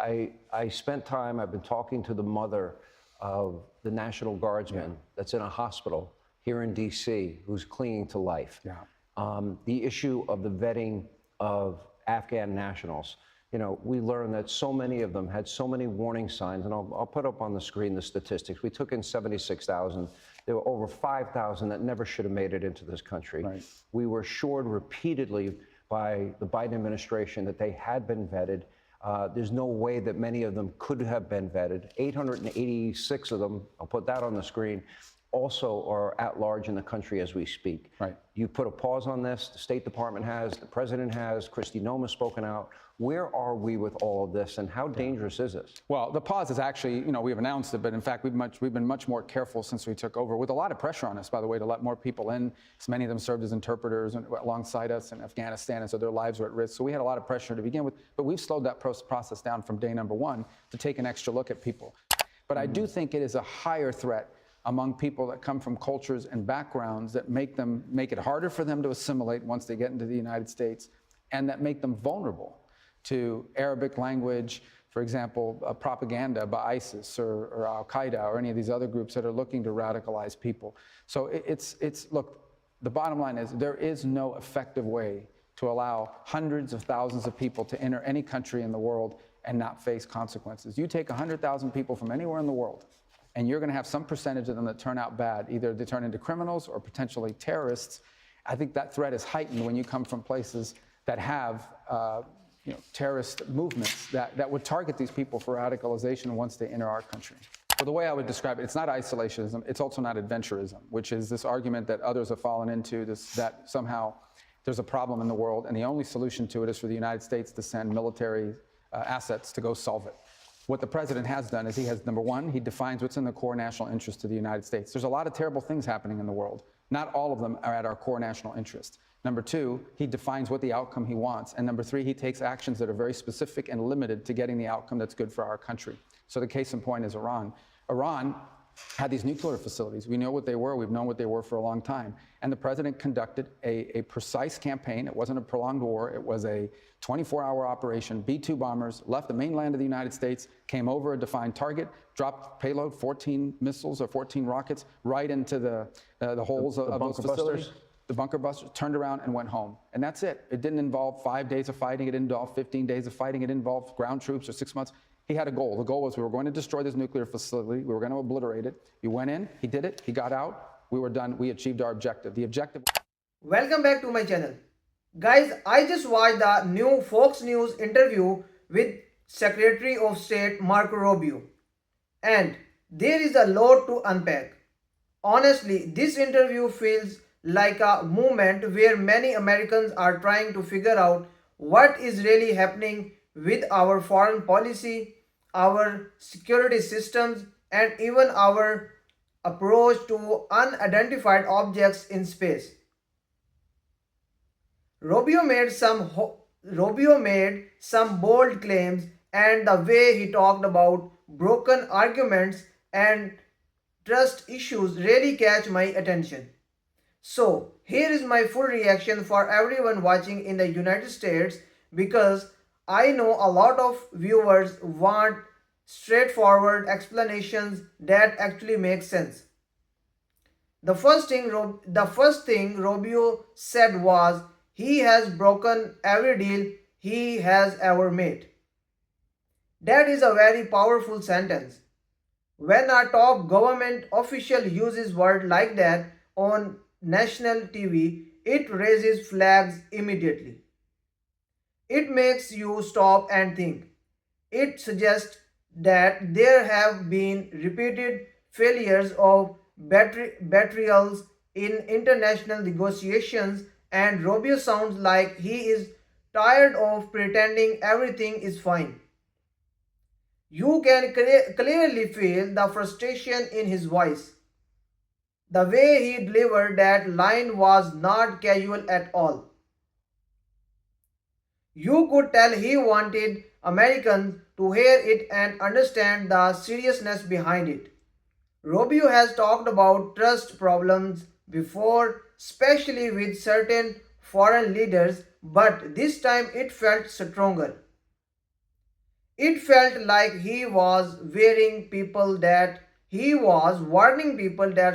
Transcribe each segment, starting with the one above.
I spent time, I've been talking to the mother of the National Guardsman that's in a hospital here in DC who's clinging to life. The issue of the vetting of Afghan nationals. You know, we learned that so many of them had so many warning signs, and I'll put up on the screen the statistics. We took in 76,000. There were over 5,000 that never should have made it into this country. We were assured repeatedly by the Biden administration that they had been vetted. There's no way that many of them could have been vetted. 886 of them, I'll put that on the screen, also are at large in the country as we speak. You put a pause on this. The State Department has, the President has, Kristi Noem has spoken out. Where are we with all of this, and how dangerous is this? Well, the pause is actually, you know, we've announced it, but in fact, we've been much more careful since we took over, with a lot of pressure on us, by the way, to let more people in. So many of them served as interpreters alongside us in Afghanistan, and so their lives were at risk. So we had a lot of pressure to begin with, but we've slowed that process down from day number one to take an extra look at people. But I do think it is a higher threat among people that come from cultures and backgrounds that make it harder for them to assimilate once they get into the United States, and that make them vulnerable to Arabic language, for example, propaganda by ISIS or Al-Qaeda or any of these other groups that are looking to radicalize people. So look, the bottom line is there is no effective way to allow hundreds of thousands of people to enter any country in the world and not face consequences. You take 100,000 people from anywhere in the world, and you're going to have some percentage of them that turn out bad. Either they turn into criminals or potentially terrorists. I think that threat is heightened when you come from places that have terrorist movements that would target these people for radicalization once they enter our country. Well, the way I would describe it, it's not isolationism, it's also not adventurism, which is this argument that others have fallen into, that somehow there's a problem in the world, and the only solution to it is for the United States to send military assets to go solve it. What the president has done is number one, he defines what's in the core national interest of the United States. There's a lot of terrible things happening in the world. Not all of them are at our core national interest. Number two, he defines what the outcome he wants. And number three, he takes actions that are very specific and limited to getting the outcome that's good for our country. So the case in point is Iran. Iran had these nuclear facilities. We know what they were. We've known what they were for a long time. And the president conducted a precise campaign. It wasn't a prolonged war. It was a 24-hour operation. B-2 bombers left the mainland of the United States, came over a defined target, dropped payload, 14 missiles or 14 rockets right into the holes of those facilities. The bunker busters turned around and went home. And that's it. It didn't involve 5 days of fighting. It didn't involve 15 days of fighting. It didn't involve ground troops or 6 months. He had a goal. The goal was we were going to destroy this nuclear facility. We were going to obliterate it. He went in. He did it. He got out. We were done. We achieved our objective. The objective. Welcome back to my channel. Guys, I just watched the new Fox News interview with Secretary of State Marco Rubio. And there is a lot to unpack. Honestly, this interview feels like a moment where many Americans are trying to figure out what is really happening with our foreign policy, our security systems, and even our approach to unidentified objects in space. Rubio made some bold claims, and the way he talked about broken arguments and trust issues really catch my attention. So here is my full reaction for everyone watching in the United States, because I know a lot of viewers want straightforward explanations that actually make sense. The first thing Rubio said was he has broken every deal he has ever made. That is a very powerful sentence. When a top government official uses words like that on national TV, it raises flags immediately. It makes you stop and think. It suggests that there have been repeated failures of betrayals in international negotiations, and Rubio sounds like he is tired of pretending everything is fine. You can clearly feel the frustration in his voice. The way he delivered that line was not casual at all. You could tell he wanted Americans to hear it and understand the seriousness behind it. Rubio has talked about trust problems before, especially with certain foreign leaders, but this time it felt stronger. It felt like he was warning people that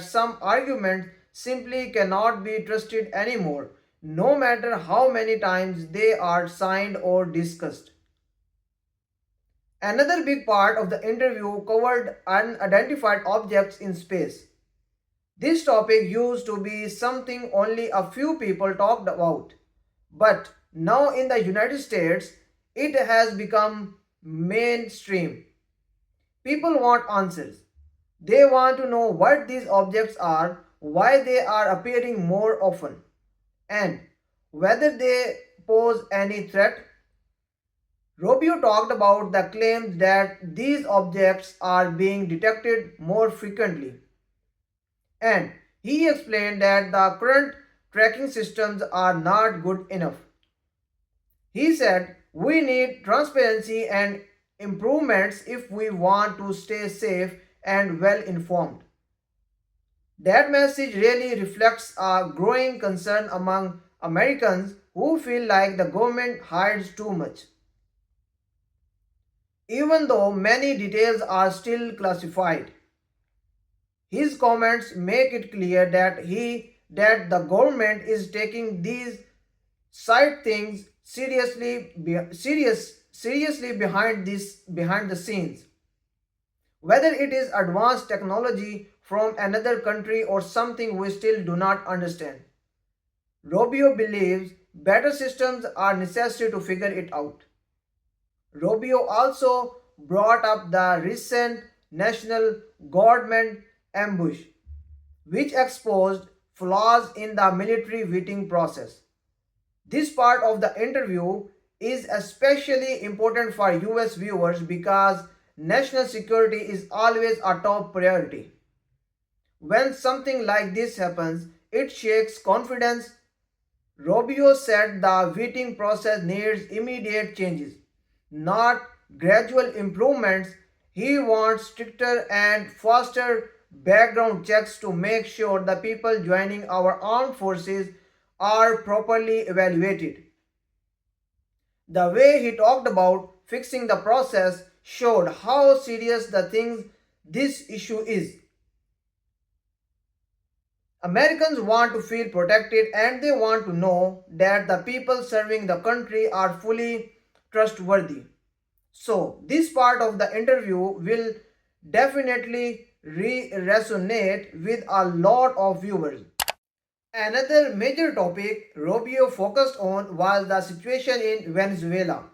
some arguments simply cannot be trusted anymore, no matter how many times they are signed or discussed. Another big part of the interview covered unidentified objects in space. This topic used to be something only a few people talked about, but now in the United States, it has become mainstream. People want answers. They want to know what these objects are, why they are appearing more often, and whether they pose any threat. Rubio talked about the claims that these objects are being detected more frequently, and he explained that the current tracking systems are not good enough. He said we need transparency and improvements if we want to stay safe and well informed. That message really reflects a growing concern among Americans who feel like the government hides too much. Even though many details are still classified, his comments make it clear that the government is taking these side things seriously behind the scenes. Whether it is advanced technology from another country or something we still do not understand. Rubio believes better systems are necessary to figure it out. Rubio also brought up the recent national government ambush, which exposed flaws in the military vetting process. This part of the interview is especially important for US viewers because national security is always a top priority. When something like this happens, it shakes confidence. Rubio said the vetting process needs immediate changes, not gradual improvements. He wants stricter and faster background checks to make sure the people joining our armed forces are properly evaluated. The way he talked about fixing the process showed how serious this issue is. Americans want to feel protected and they want to know that the people serving the country are fully trustworthy. So, this part of the interview will definitely resonate with a lot of viewers. Another major topic Rubio focused on was the situation in Venezuela.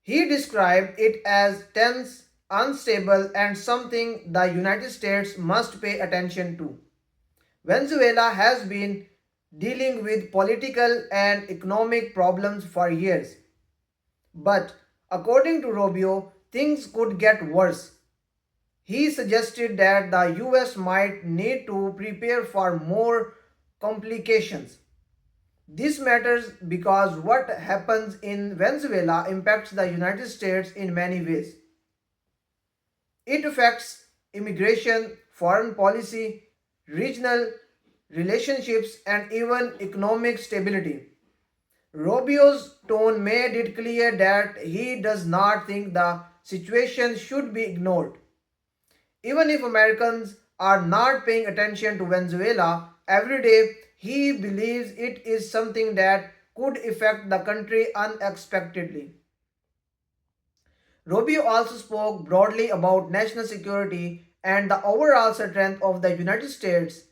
He described it as tense, unstable, and something the United States must pay attention to. Venezuela has been dealing with political and economic problems for years. But according to Rubio, things could get worse. He suggested that the US might need to prepare for more complications. This matters because what happens in Venezuela impacts the United States in many ways. It affects immigration, foreign policy, regional relationships, and even economic stability. Rubio's tone made it clear that he does not think the situation should be ignored. Even if Americans are not paying attention to Venezuela every day, he believes it is something that could affect the country unexpectedly. Rubio also spoke broadly about national security and the overall strength of the United States.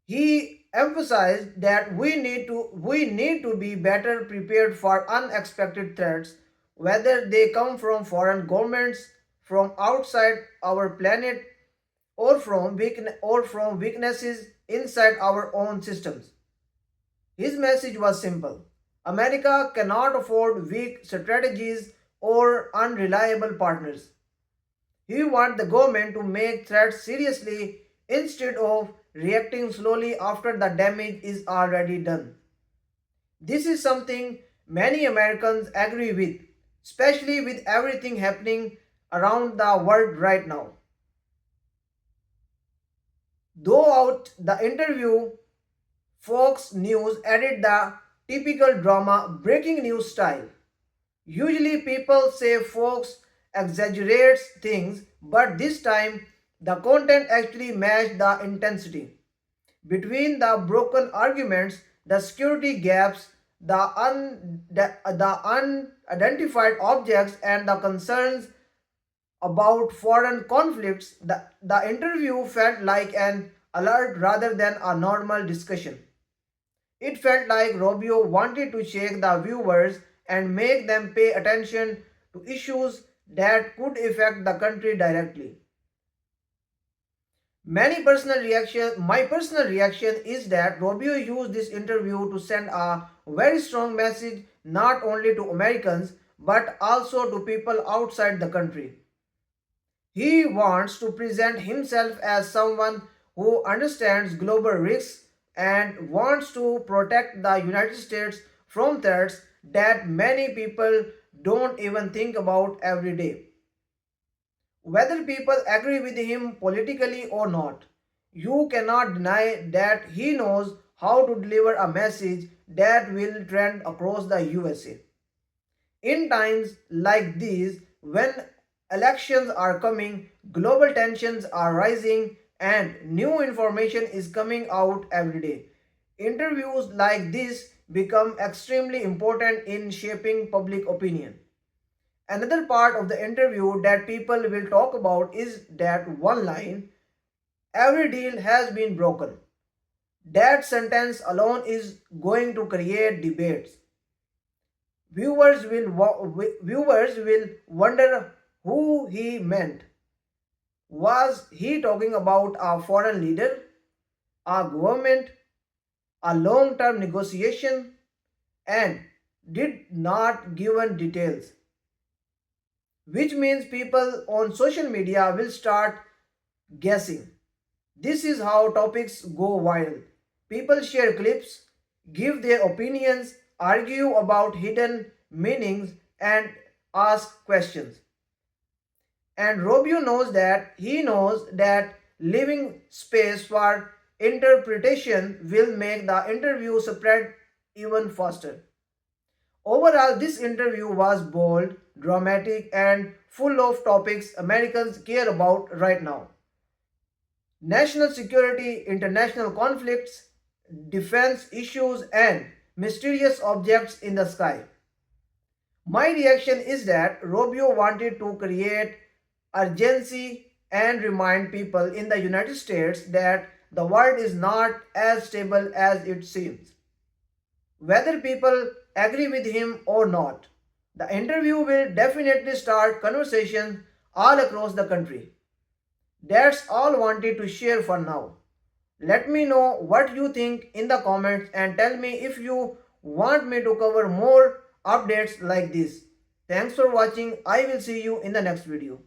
He emphasized that we need to be better prepared for unexpected threats, whether they come from foreign governments, from outside our planet, or from weaknesses inside our own systems. His message was simple. America cannot afford weak strategies or unreliable partners. He wants the government to make threats seriously instead of reacting slowly after the damage is already done. This is something many Americans agree with, especially with everything happening around the world right now. Throughout the interview, Fox News added the typical drama breaking news style. Usually people say Fox exaggerates things, but this time the content actually matched the intensity. Between the broken arguments, the security gaps, the unidentified objects, and the concerns about foreign conflicts, the interview felt like an alert rather than a normal discussion. It felt like Rubio wanted to shake the viewers and make them pay attention to issues that could affect the country directly. My personal reaction is that Rubio used this interview to send a very strong message not only to Americans but also to people outside the country. He wants to present himself as someone who understands global risks and wants to protect the United States from threats that many people don't even think about every day. Whether people agree with him politically or not, you cannot deny that he knows how to deliver a message that will trend across the USA. In times like these, when elections are coming, global tensions are rising, and new information is coming out every day, interviews like this become extremely important in shaping public opinion. Another part of the interview that people will talk about is that one line, every deal has been broken. That sentence alone is going to create debates. Viewers will wonder who he meant. Was he talking about a foreign leader, a government, a long-term negotiation, and did not given details, which means people on social media will start guessing. This is how topics go viral. People share clips, give their opinions, argue about hidden meanings, and ask questions. And Rubio knows that he knows that leaving space for interpretation will make the interview spread even faster. Overall, this interview was bold, dramatic, and full of topics Americans care about right now: national security, international conflicts, defense issues, and mysterious objects in the sky. My reaction is that Rubio wanted to create urgency and remind people in the United States that the world is not as stable as it seems. Whether people agree with him or not, the interview will definitely start conversations all across the country. That's all wanted to share for now. Let me know what you think in the comments and tell me if you want me to cover more updates like this. Thanks for watching. I will see you in the next video.